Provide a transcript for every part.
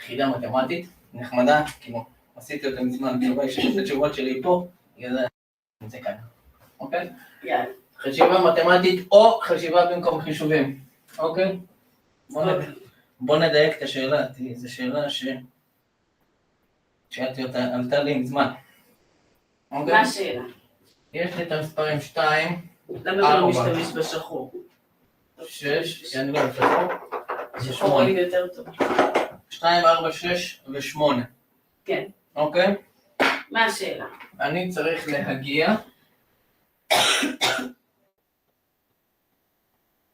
חידה מתמטית, נחמדה, כאילו, עשיתי אותה מזמן, כאילו, יש את התשובות שלי פה, בגלל זה אני נמצא כאן, אוקיי? יאללה. חשיבה מתמטית או חשיבה במקום חישובים, אוקיי? בוא נדייק את השאלה, זו שאלה שאלתי אותה, עלתה לי מזמן. מה השאלה? יש לי את המספרים 2, למה אתה לא משתמש בשחור? 6, אני לא בשחור. שחור רואים יותר טוב. 2, 4, 6 ו-8. כן. אוקיי? מה השאלה? אני צריך להגיע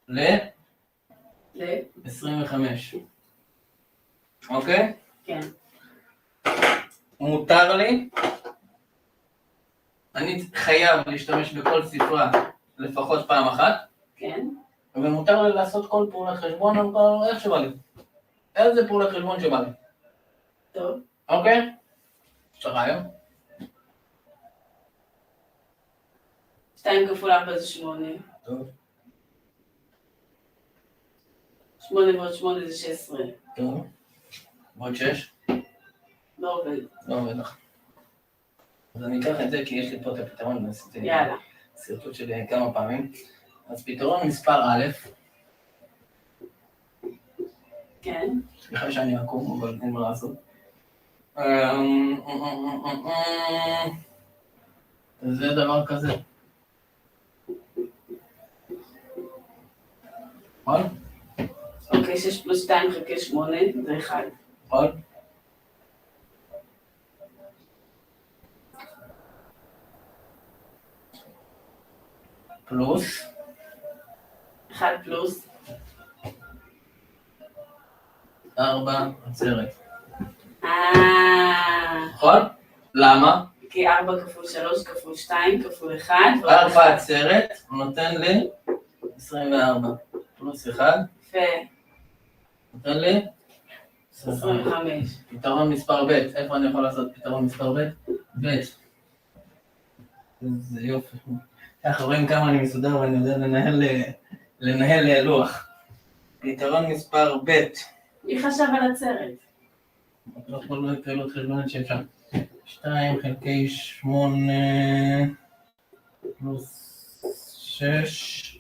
ל-25. אוקיי? כן. מותר לי, אני חייב להשתמש בכל ספרה לפחות פעם אחת. כן. ומותר לי לעשות כל פעולת חשבון על כל איך שבא לי. איזה פעולת חשבון שבא לי. טוב. אוקיי? יש לך רעיון? 2 כפול 4 זה 8. טוב. 8 ועוד 8 זה 16. טוב. ועוד 6? לא עובד. לא עובד לך. אז אני אקח את זה כי יש לי פה את הפתרון. יאללה. סרטוט שלי כמה פעמים. אז פתרון מספר א', כן. סליחה שאני אקום, אבל אין מה לעשות. זה דבר כזה. נכון? אוקיי, 6 פלוס 2 חלקי 8 זה 1. נכון? פלוס 1 פלוס 4 עצרת. אה. נכון? למה? כי 4 כפול 3 כפול 2 כפול 1 4 עצרת נותן לי 24 פלוס 1. יפה. נותן לי 25. פתרון מספר ב', איפה אני יכול לעשות פתרון מספר ב'? ב'. זה יופי. ככה רואים כמה אני מסודר ואני יודע לנהל לוח. פתרון מספר ב'. מי חשב על עצרת? לא כל פעילות חשבונית שאפשר. 2 חלקי 8 פלוס 6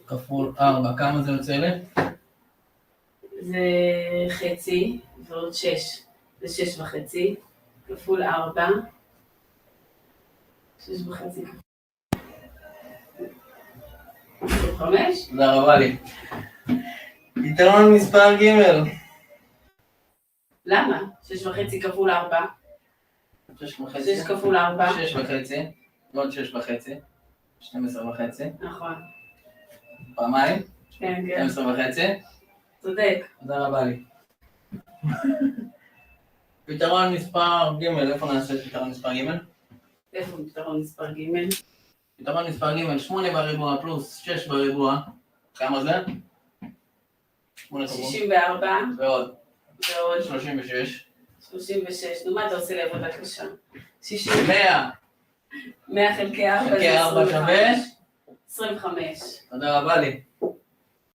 כפול 4. כמה זה יוצא לי? זה חצי ועוד 6. זה 6 וחצי כפול 4. 6 וחצי כפול 5. תודה רבה לי. פתרון מספר ג'. למה? 6 וחצי כפול 4. 6 וחצי. 6 כפול 4. 6 וחצי. ועוד 6 וחצי. 12 וחצי. נכון. פעמיים. כן, כן. 12 וחצי. צודק. תודה רבה לי. פתרון מספר ג', איפה נעשה את פתרון מספר ג'? איפה פתרון מספר ג'? פתרון מספר ג', 8 בריבוע פלוס 6 בריבוע. כמה זה? 64. ועוד. ועוד 36. 36. נו, מה אתה עושה לי עבודה קשה? 100. 100 חלקי 4 חלקי 4 שווה? 25. תודה רבה לי.